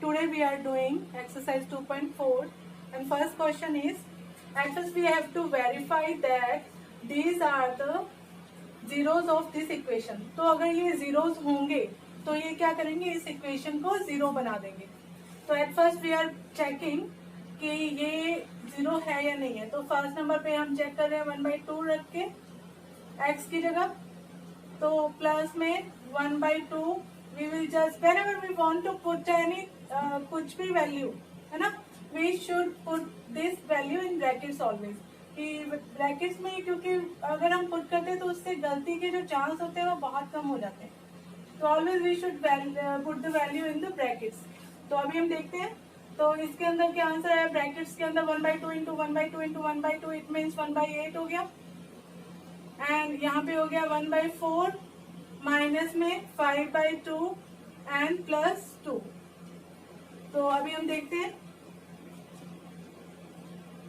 Today we are doing exercise 2.4 and first question is, at first we have to verify that these are the zeros of this equation. तो अगर ये zeros होंगे तो ये क्या करेंगे, इस equation को zero बना देंगे. तो at first we are checking कि ये zero है या नहीं है. तो फर्स्ट नंबर पे हम चेक कर रहे हैं 1/2 रख के x की जगह. तो प्लस में 1/2 we will just whenever we want to put any कुछ भी वैल्यू है ना, we should put this value in brackets always. कि ब्रैकेट्स में, क्योंकि अगर हम पुट करते हैं तो उससे गलती के जो चांस होते हैं वो बहुत कम हो जाते हैं. तो always we should put the value in the brackets. तो अभी हम देखते हैं. तो इसके अंदर क्या आंसर है, ब्रैकेट्स के अंदर 1/2 इंटू 1/2 इंटू 1/2 इट मीन्स 1/8 हो गया. एंड यहाँ पे हो गया 1/4 माइनस में 5/2 एंड प्लस 2. तो अभी हम देखते हैं.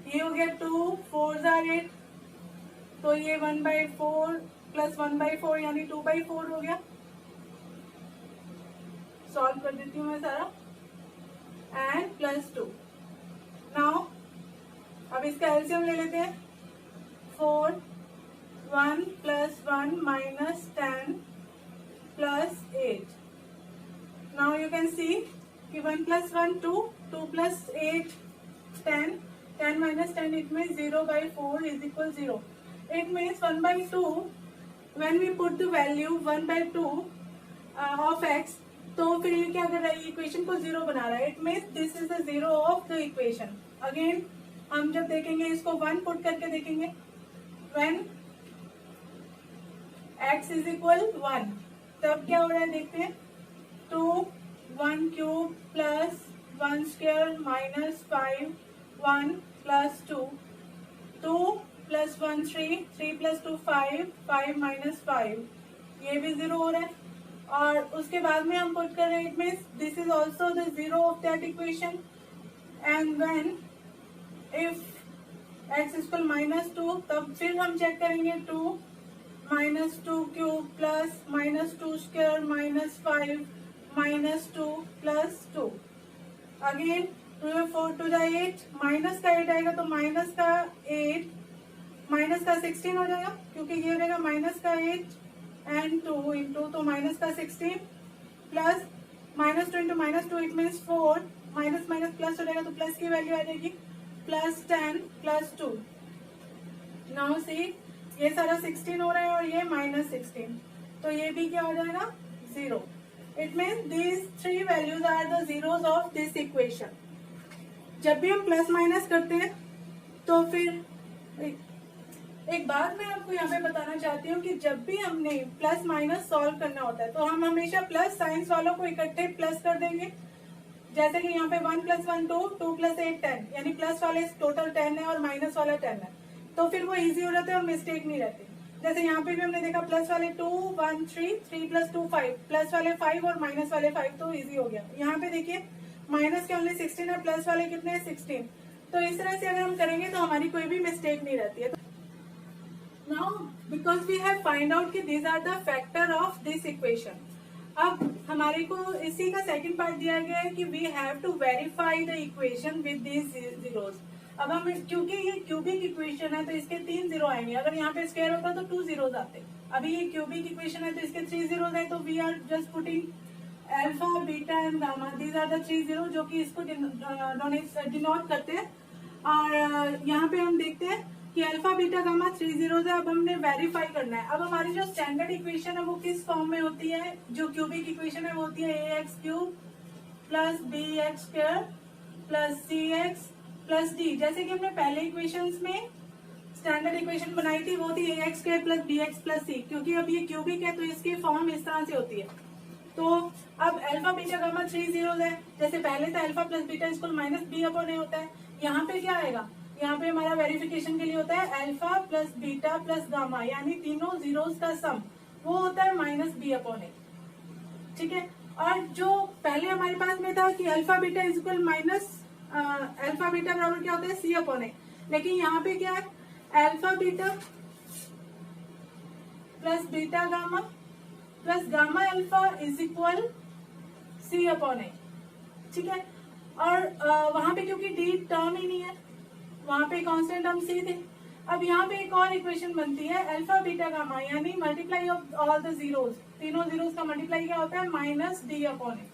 ये हो गया 2 4 8. तो ये 1/4 प्लस 1/4 यानी 2/4 हो गया. सॉल्व कर देती हूँ मैं सारा. And plus 2. नाउ अब इसका एलसीएम ले लेते हैं. 4 1 plus 1 minus 10 plus 8. Now you can see कि 1 plus 1 2 2 plus 8 10 10 minus 10 it means 0/4 is equal 0. It means 1/2 when we put the value 1/2 of x, तो फिर ये क्या कर रहा है, इक्वेशन को जीरो बना रहा है. It means this is the zero of the equation. Again हम जब देखेंगे इसको 1 पुट करके देखेंगे. when x is equal 1 तब क्या हो रहा है देखते हैं. 2 1 cube plus 1 square minus 5 1 plus 2 2 plus 1 3 3 plus 2 5 5 minus 5. ये भी जीरो हो रहा है. और उसके बाद में हम पुट कर रहे हैं. It means this is also the zero of that equation. And when if x equal minus 2 तब फिर हम चेक करेंगे. 2 minus 2 cube plus minus 2 square minus 5 minus 2 plus 2. Again 2 4 2 8 minus का 8 आएगा तो माइनस का 8 माइनस का 16 हो जाएगा, क्योंकि ये रहेगा माइनस का 8 एंड 2 इंटू तो माइनस का 16 plus minus 2 into minus 2 it means 4 minus minus plus हो जाएगा तो प्लस की वैल्यू आ जाएगी प्लस 10 प्लस 2. नाउ सी ये सारा 16 हो रहा है और ये माइनस 16, तो ये भी क्या हो जाएगा, zero. It means these three values are the zeros of this equation. जब भी हम प्लस माइनस करते हैं तो फिर एक बात मैं आपको यहाँ पे बताना चाहती हूँ कि जब भी हमने प्लस माइनस सॉल्व करना होता है तो हम हमेशा प्लस साइंस वालों को इकट्ठे प्लस कर देंगे. जैसे कि यहाँ पे 1 प्लस 1 2 2 प्लस 8 10 यानी प्लस वाले टोटल 10 है और माइनस वाला 10 है. तो फिर वो इजी हो जाते हैं और मिस्टेक नहीं रहती. जैसे यहाँ पे भी हमने देखा प्लस वाले 2 1 3 3 प्लस 2 5 प्लस वाले 5 और माइनस वाले 5, तो इजी हो गया. यहाँ पे देखिए माइनस के ओनली 16 है, प्लस वाले कितने हैं 16. तो इस तरह से अगर हम करेंगे तो हमारी कोई भी मिस्टेक नहीं रहती है. Now because we have find out कि these are the factor of this equation. अब हमारे को इसी का सेकंड पार्ट दिया गया है कि we have to verify the equation with these zeros. अब हम क्योंकि ये क्यूबिक इक्वेशन है तो इसके 3 जीरो आएंगे. अगर यहाँ पे स्क्वायर होता तो 2 जीरोज आते. अभी ये क्यूबिक इक्वेशन है तो इसके 3 जीरोज है, तो we are just putting alpha beta and gamma. These are the 3 zero जो कि इसको डिनोट करते हैं. और यहाँ पे हम देखते हैं कि अल्फा बीटा गामा 3 जीरोज है. अब हमने वेरीफाई करना है. अब हमारी जो स्टैंडर्ड इक्वेशन है वो किस फॉर्म में होती है, जो क्यूबिक इक्वेशन है वो होती है ax cube plus bx square plus cx plus d. जैसे कि हमने पहले इक्वेशंस में स्टैंडर्ड इक्वेशन बनाई थी वो थी ax square plus bx plus c. क्योंकि अब ये क्यूबिक है तो इसकी फॉर्म इस तरह से होती है. तो अब अल्फा बीटा गामा 3 जीरोज है. जैसे पहले था alpha plus beta equal minus b upon a होता है. यहाँ पे क्या आएगा, यहाँ पे हमारा वेरिफिकेशन के लिए होता है alpha plus beta plus gamma यानी तीनों जीरोज का सम, वो होता है माइनस बी अपॉन ए. ठीक है. और जो पहले हमारे पास में था कि alpha beta is equal minus alpha beta बराबर क्या होता है सी अपॉन ए. लेकिन यहाँ पे क्या है, alpha beta plus beta gamma plus gamma alpha is equal C upon A. ठीक है। और वहां पे क्योंकि डी टर्म ही नहीं है, वहां पे कांस्टेंट टर्म सी थे। अब यहाँ पे एक और इक्वेशन बनती है अल्फा बीटा गामा, यानी multiply of all the zeros, तीनों जीरोस का मल्टीप्लाई क्या होता है, माइनस डी अपॉन ए।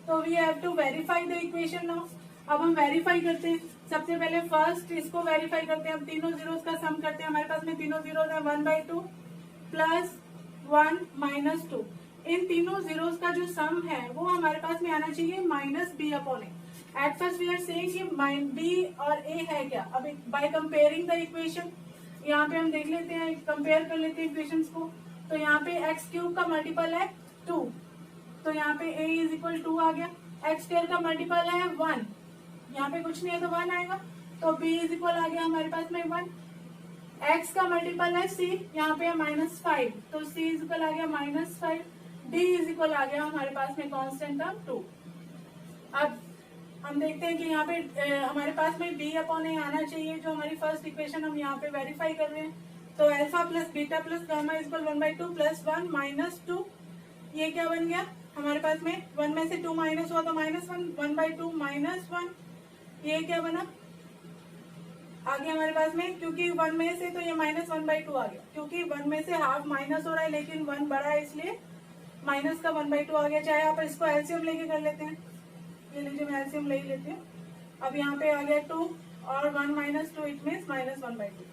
तो we have to verify the equation now. अब हम वेरीफाई करते हैं, सबसे पहले फर्स्ट इसको वेरीफाई करते हैं। अब तीनों जीरोस का सम करते हैं, हमारे पास में तीनों जीरोस है 1/2 प्लस 1 माइनस 2। इन तीनों जीरोस का जो सम है वो हमारे पास में आना चाहिए minus B upon A. At first we are saying कि बी और ए है क्या। अब बाय कंपेयरिंग द इक्वेशन, यहाँ पे हम देख लेते हैं, कंपेयर कर लेते हैं इक्वेशंस को। तो यहाँ पे एक्स क्यूब का मल्टीपल है 2, तो यहाँ पे a इज इक्वल 2 आ गया। एक्स स्क्वायर का मल्टीपल है 1, यहाँ पे कुछ नहीं है तो 1 आएगा, तो b इज इक्वल आ गया हमारे पास में 1। x का मल्टीपल है c, यहाँ पे है -5, तो c इज इक्वल आ गया -5। d इज इक्वल आ गया हमारे पास में कांस्टेंट टर्म 2। अब हम देखते हैं कि यहाँ पे हमारे पास में b अपॉन ए आना चाहिए, जो हमारी फर्स्ट इक्वेशन हम यहाँ पे वेरीफाई कर रहे हैं। तो alpha plus beta plus gamma is equal 1/2 plus 1 minus 2। ये क्या बन गया हमारे पास में, 1 में से 2 माइनस हुआ तो -1, 1/2 माइनस 1। ये क्या बना आगे हमारे पास में, क्योंकि 1 में से तो ये -1/2 आ गया, क्योंकि 1 में से हाफ माइनस हो रहा है लेकिन 1 बड़ा है इसलिए माइनस का 1/2 आ गया। चाहे आप इसको एलसीएम लेके कर लेते हैं, ये लीजिए मैं एलसीएम ले ही लेती हूँ। अब यहाँ पे आ गया 2 और 1 माइनस 2 इट मीन्स -1/2।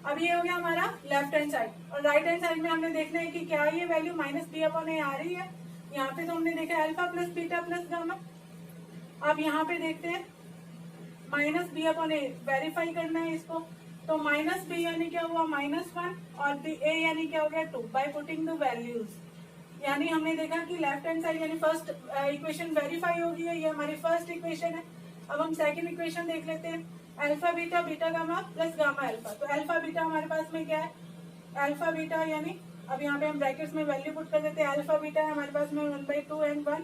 अब ये हो गया हमारा लेफ्ट हैंड साइड, और राइट हैंड साइड में हमने देखना है कि क्या ये वैल्यू माइनस बी अपॉन ए आ रही है। यहाँ पे तो हमने देखा alpha plus beta plus gamma. अब यहाँ पे देखते हैं माइनस बी अपॉन ए, वेरीफाई करना है इसको। तो माइनस बी यानी क्या हुआ -1 और बी ए यानी क्या हो गया 2 बाय पुटिंग द वैल्यूज। यानी हमने देखा कि लेफ्ट हैंड साइड यानी फर्स्ट इक्वेशन वेरीफाई हो गई है, ये हमारी फर्स्ट इक्वेशन है। अब हम सेकंड इक्वेशन देख लेते हैं, alpha beta beta gamma plus gamma alpha. तो अल्फा बीटा हमारे पास में क्या है, अल्फा बीटा यानी अब यहाँ पे हम ब्रैकेट्स में वैल्यू पुट कर देते हैं। अल्फा बीटा है हमारे पास में 1/2 एंड 1,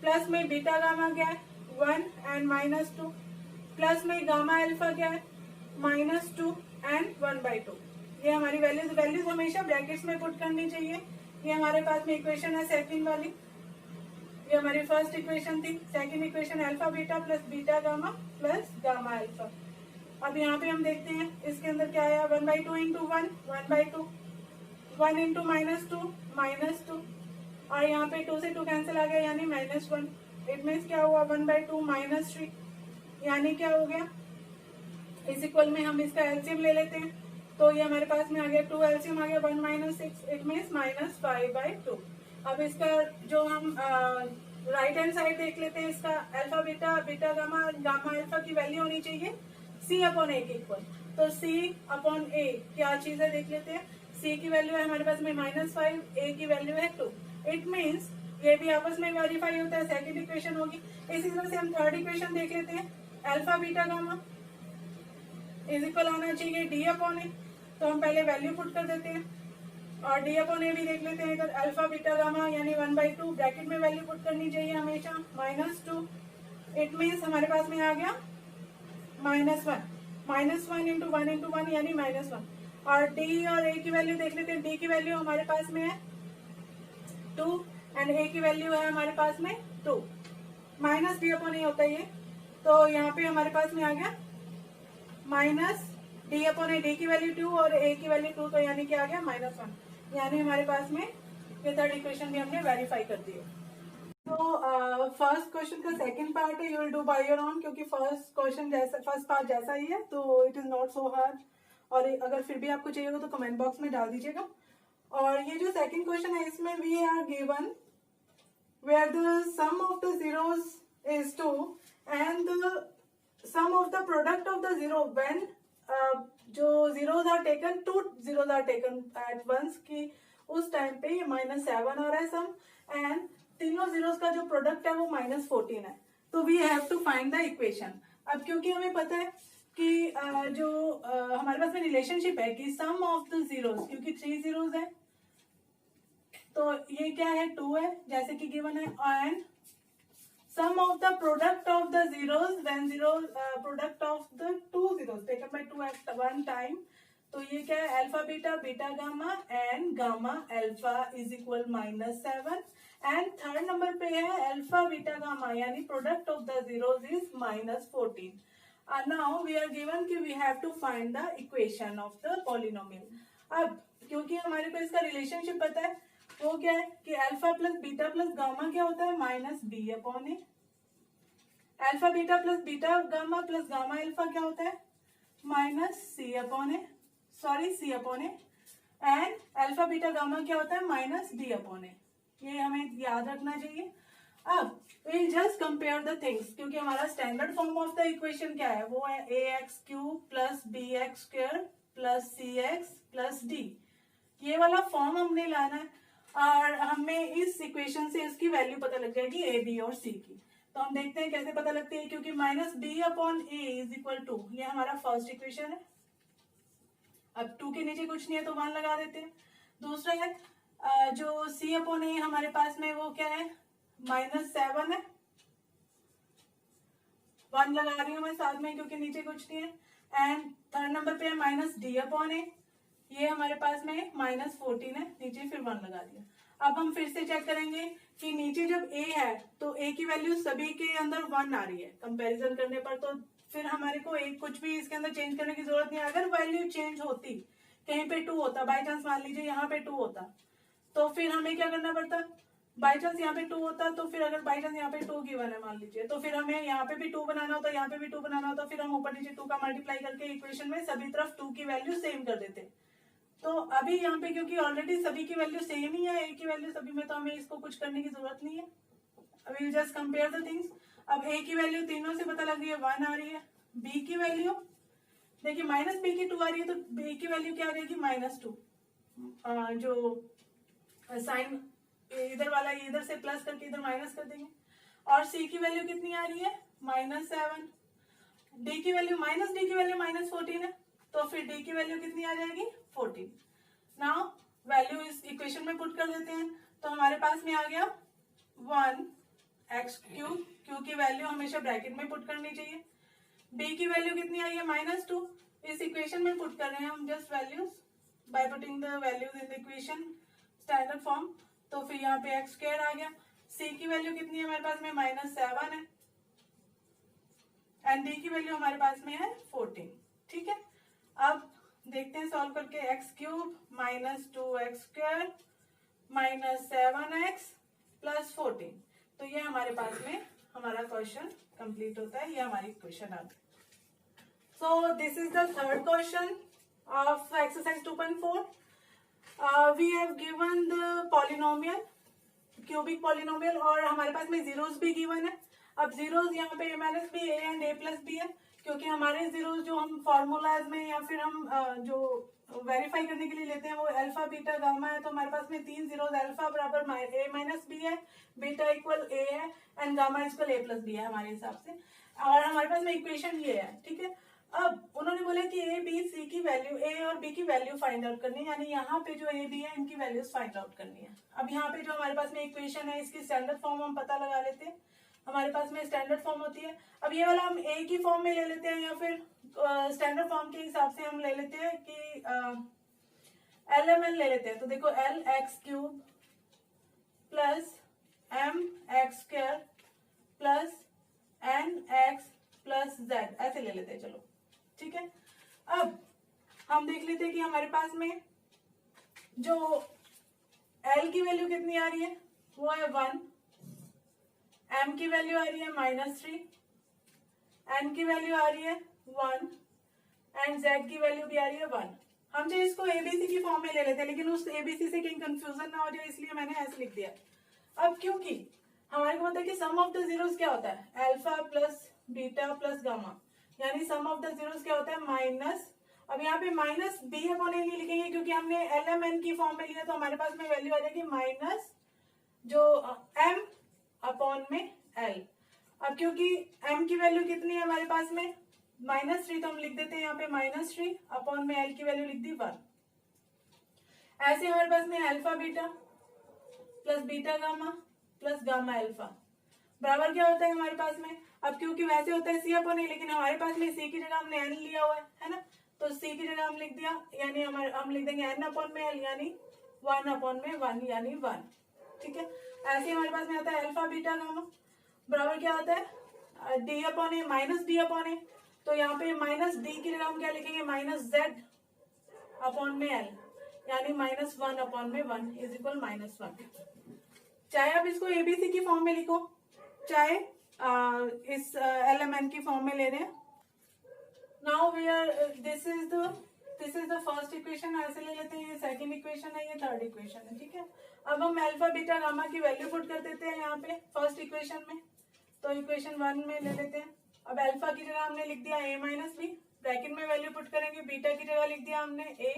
प्लस में बीटा गामा क्या है 1 एंड -2, प्लस में गामा अल्फा क्या है -2 एंड 1/2। ये हमारी वैल्यूज हमेशा ब्रैकेट्स में पुट करनी चाहिए। ये हमारे पास में इक्वेशन है सेकंड वाली, ये हमारी फर्स्ट इक्वेशन थी। Second equation alpha beta plus beta gamma plus gamma alpha. अब यहाँ पे हम देखते हैं इसके अंदर क्या आया, 1/2 इंटू 1 1/2, 1 इंटू -2 -2, और यहाँ पे 2 से 2 कैंसिल आ गया यानी -1। इट मीन्स क्या हुआ 1/2 -3, यानी क्या हो गया इस इक्वल में हम इसका एलसीएम ले लेते हैं। तो ये हमारे पास में आ गया 2 एलसीएम आ गया 1 - 6, इट मीन्स -5/2। अब इसका जो हम राइट हैंड साइड देख लेते हैं, इसका alpha beta beta gamma gamma alpha की वैल्यू होनी चाहिए c अपॉन ए के इक्वल। तो c अपॉन ए क्या चीज है देख लेते हैं। c की वैल्यू है हमारे पास में -5, a की वैल्यू है 2। इट मीन्स ये भी आपस में वेरीफाई होता है, सेकंड इक्वेशन होगी। इसी तरह से हम थर्ड इक्वेशन देख लेते हैं, alpha beta gamma is equal आना चाहिए डी अपॉन ए। तो हम पहले वैल्यू पुट कर देते हैं और डी अपॉन ए भी देख लेते हैं। इधर अल्फा बीटा गामा यानी 1/2 ब्रैकेट में वैल्यू पुट करनी चाहिए हमेशा -2। इट मीन्स हमारे पास में आ गया -1 -1 इंटू 1 इंटू 1 यानी -1। और डी और ए की वैल्यू देख लेते हैं। डी की वैल्यू हमारे पास में है 2 एंड ए की वैल्यू है हमारे पास में 2, माइनस डी अपॉन ए होता है ये। तो यहाँ पे हमारे पास में आ गया माइनस डी अपॉन ए, डी की वैल्यू 2 और ए की वैल्यू 2, तो यानी क्या आ गया -1। यानी हमारे पास में ये थर्ड इक्वेशन भी हमने वेरीफाई कर दी है। तो फर्स्ट क्वेश्चन का सेकंड पार्ट है, you will do by your own, क्योंकि फर्स्ट क्वेश्चन जैसा फर्स्ट पार्ट जैसा ही है तो it is not so hard. और अगर फिर भी आपको चाहिए हो तो कमेंट बॉक्स में डाल दीजिएगा। और ये जो सेकंड क्वेश्चन है इसमें we are given where the sum of the zeros is 2 and the sum of the product of the zero when जो zeros are taken, 2 zeros are taken at once, की उस टाइम पे ये -7 आ रहा है सम, and तीनों जीरोस का जो प्रोडक्ट है वो -14 है। तो we have to find the equation. अब क्योंकि हमें पता है कि जो हमारे पास में रिलेशनशिप है कि सम ऑफ द जीरोस, क्योंकि 3 जीरोस है तो ये क्या है 2 है जैसे कि गिवन है, and sum of the product of the zeros when product of the 2 zeros taken by 2 at one time. तो ये क्या है alpha beta beta gamma and gamma alpha is equal -7 and third number पे है alpha beta gamma, यानी product of the zeros is -14. Now we are given कि we have to find the equation of the polynomial. अब क्योंकि हमारे को इसका relationship पता है, वो क्या है कि alpha plus beta plus gamma क्या होता है, -b/a. Alpha beta plus beta gamma plus gamma alpha क्या होता है, -c/a. Sorry c/a. And alpha beta gamma क्या होता है, -b/a. ये हमें याद रखना चाहिए. अब we'll just compare the things, क्योंकि हमारा standard form of the equation क्या है, वो है ax³ plus bx² plus cx plus d. ये वाला फॉर्म हमने लाना है और हमें इस इक्वेशन से इसकी वैल्यू पता लग जाएगी a, b और c की. तो हम देखते हैं कैसे पता लगती है, क्योंकि -b/a इज इक्वल टू, ये हमारा फर्स्ट इक्वेशन है. अब 2 के नीचे कुछ नहीं है तो 1 लगा देते हैं. दूसरा है जो c/a हमारे पास में वो क्या है, -7 है. 1 लगा रही हूँ मैं साथ में क्योंकि नीचे कुछ नहीं है. एंड थर्ड नंबर पे है -d/a, ये हमारे पास में -14 है, नीचे फिर 1 लगा दिया. अब हम फिर से चेक करेंगे कि नीचे जब a है तो a की वैल्यू सभी के अंदर 1 आ रही है कंपैरिजन करने पर, तो फिर हमारे को एक कुछ भी इसके अंदर चेंज करने की जरूरत नहीं है. अगर वैल्यू चेंज होती, कहीं पे 2 होता, बाई चांस मान लीजिए यहाँ पे 2 होता, तो फिर हमें क्या करना पड़ता, बाई चांस यहाँ पे 2 होता, तो फिर अगर बाई चांस यहाँ पे 2 गिवन है मान लीजिए, तो फिर हमें यहाँ पे भी 2 बनाना होता, यहाँ पे भी 2 बनाना होता, फिर हम ऊपर नीचे 2 का मल्टीप्लाई करके इक्वेशन में सभी तरफ 2 की वैल्यू सेम कर देते. तो अभी यहाँ पे क्योंकि ऑलरेडी सभी की वैल्यू सेम ही है, a की वैल्यू सभी में, तो हमें इसको कुछ करने की जरूरत नहीं है. अभी जस्ट कंपेयर द थिंग्स. अब a की वैल्यू तीनों से पता लग रही है, 1 आ रही है. b की वैल्यू देखिए -b/2 आ रही है, तो b की वैल्यू क्या आ जाएगी, -2. जो साइन इधर वाला इधर से प्लस करके इधर माइनस कर देंगे. और c की वैल्यू कितनी आ रही है, -7. d की वैल्यू -d की वैल्यू -14 है, तो फिर d की वैल्यू कितनी आ जाएगी, 14. नाउ वैल्यू इस इक्वेशन में पुट कर देते हैं, तो हमारे पास में आ गया 1x³. q की वैल्यू हमेशा ब्रैकेट में पुट करनी चाहिए. b की वैल्यू कितनी आई है, -2. इस इक्वेशन में पुट कर रहे हैं हम just values by putting the values in the equation standard form. तो फिर यहाँ पे x² आ गया. c की वैल्यू कितनी है हमारे पास में, -7 है. एंड d की वैल्यू हमारे पास में है 14. ठीक है, अब देखते हैं सॉल्व करके. x³ -2x² -7x plus 14. तो ये हमारे पास में हमारा क्वेश्चन कंप्लीट होता है, ये हमारी इक्वेशन आ गई. So this is the third question of exercise 2.4. We have given the polynomial, cubic polynomial, और हमारे पास में जीरोस भी गिवन है. अब जीरोस यहाँ पे -b a एंड a+b है, क्योंकि हमारे जीरोस जो हम फॉर्मूलाज में या फिर हम जो वेरीफाई करने के लिए लेते हैं वो अल्फा बीटा गामा है. तो हमारे पास में 3 जीरोस, अल्फा बराबर a-b है, बीटा इक्वल a है एंड गामा इक्वल a+b है हमारे हिसाब से. और हमारे पास में इक्वेशन ये है. ठीक है, अब उन्होंने बोला कि a b c की वैल्यू, a और b की वैल्यू फाइंड आउट करनी है, यानी यहाँ पे जो a b है इनकी वैल्यूज फाइंड आउट करनी है. अब यहाँ पे जो हमारे पास में इक्वेशन है इसकी स्टैंडर्ड फॉर्म हम पता लगा लेते हैं. हमारे पास में स्टैंडर्ड फॉर्म होती है. अब ये वाला हम a की फॉर्म में ले लेते हैं या फिर स्टैंडर्ड फॉर्म के हिसाब से हम ले लेते हैं कि LMN ले लेते हैं. तो देखो lx³ plus mx² plus nx plus z, ऐसे ले लेते हैं. चलो ठीक है, अब हम देख लेते हैं कि हमारे पास में जो l की वैल्यू कितनी आ रही है, वो है 1. m की वैल्यू आ रही है -3, n की वैल्यू आ रही है 1 एंड z की वैल्यू भी आ रही है 1. हम जो इसको abc की फॉर्म में ले लेते हैं, लेकिन उस abc से कहीं कंफ्यूजन ना हो जाए इसलिए मैंने ऐसे लिख दिया. अब क्योंकि हमारे को पता है कि सम ऑफ द जीरोस क्या होता है, alpha plus beta plus gamma, यानी सम ऑफ द जीरोस क्या होता है, माइनस. अब यहाँ पे -b/a नहीं लिखेंगे क्योंकि हमने LMN की फॉर्म में लिया, तो हमारे पास में वैल्यू आ जाएगी माइनस जो m/l. अब क्योंकि m की वैल्यू कितनी है हमारे पास में, -3, तो हम लिख देते हैं यहाँ पे -3/l की वैल्यू लिख दी 1. ऐसे हमारे पास में alpha beta plus beta gamma plus gamma alpha बराबर क्या होता है हमारे पास में. अब क्योंकि वैसे होता है c/a, लेकिन हमारे पास में c की जगह हमने n लिया हुआ है ना, तो c की जगह हम लिख दिया, यानी हम लिख देंगे n/l यानी 1/1 यानी 1. ठीक है। ऐसे ही हमारे पास में आता है अल्फा बीटा गामा बराबर क्या आता है D upon A minus D upon A, तो यहाँ पे माइनस डी की जगह हम क्या लिखेंगे माइनस जेड अपॉन में एल, यानी माइनस वन अपॉन में one is equal minus one. चाहे आप इसको एबीसी की फॉर्म में लिखो, चाहे इस एलएमएन की फॉर्म में ले रहे हैं। Now we are this is the first equation, ऐसे ले लेते हैं, ये सेकंड इक्वेशन है, ये थर्ड इक्वेशन है, ठीक है। अब हम अल्फा बीटा गामा की वैल्यू पुट कर देते हैं यहाँ पे फर्स्ट इक्वेशन में, तो इक्वेशन 1 में ले लेते हैं। अब अल्फा की जगह हमने लिख दिया a माइनस बी, ब्रैकेट में वैल्यू पुट करेंगे, बीटा की जगह लिख दिया हमने a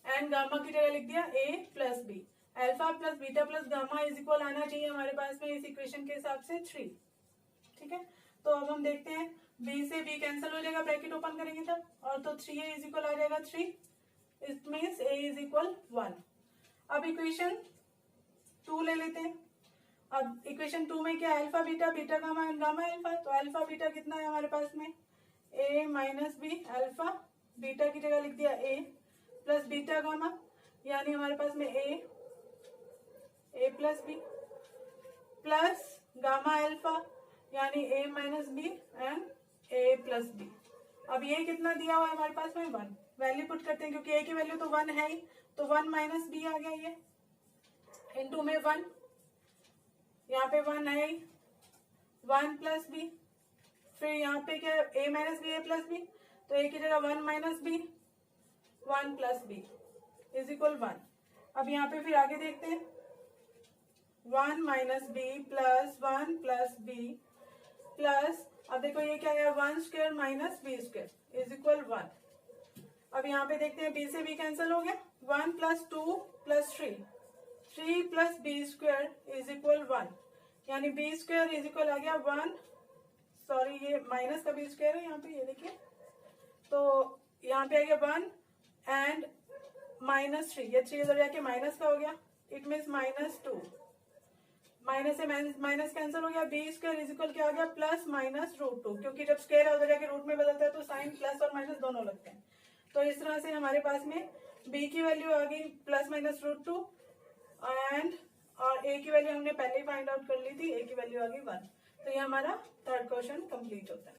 एंड गामा की जगह लिख दिया a plus B. Alpha plus beta plus gamma is equal आना चाहिए हमारे पास में इस इक्वेशन के हिसाब से 3, ठीक है। तो अब हम देखते हैं b से b कैंसिल हो जाएगा, ब्रैकेट ओपन करेंगे तब, और तो 3a इज इक्वल आ जाएगा 3, it means a is equal 1। अब इक्वेशन 2 ले लेते हैं। अब इक्वेशन 2 में क्या alpha beta beta gamma and gamma alpha, तो अल्फा बीटा कितना है हमारे पास में a minus B, alpha beta की जगह लिख दिया a प्लस बीटा गामा, यानी हमारे पास में a plus B plus gamma alpha यानी a minus B and a plus B. अब ये कितना दिया हुआ है हमारे पास में 1, वैल्यू पुट करते हैं क्योंकि a की वैल्यू तो 1 है ही, तो 1 माइनस बी आ गया ये इनटू में 1, यहाँ पे 1 है 1 प्लस बी, फिर यहाँ पे क्या a minus B a plus B, तो a की जगह 1 minus B 1 plus B is equal 1। अब यहाँ पे फिर आगे देखते हैं 1 minus B plus 1 plus B plus, अब देखो ये क्या है 1 square minus B square is equal 1। अब यहाँ पे देखते हैं b से b कैंसिल हो गया, 1 plus 2 plus 3 plus B square is equal 1, यानी बी स्क्वायर इज इक्वल आ गया 1, सॉरी ये माइनस का बी स्क्वायर है यहाँ पे, ये देखिए, तो यहाँ पे आ गया 1 एंड माइनस 3, ये 3 इधर जाके माइनस का हो गया, इट मीन्स माइनस 2, माइनस से माइनस कैंसिल हो गया, बी स्क्वायर इज इक्वल क्या हो गया प्लस माइनस रूट 2, क्योंकि जब स्क्वायर उधर जाके रूट में बदलता है तो साइन प्लस और माइनस दोनों लगते हैं। तो इस तरह से हमारे पास में b की वैल्यू आ गई प्लस माइनस रूट 2 एंड और a की वैल्यू हमने पहले ही फाइंड आउट कर ली थी, a की वैल्यू आ गई 1। तो ये हमारा थर्ड क्वेश्चन कंप्लीट होता है।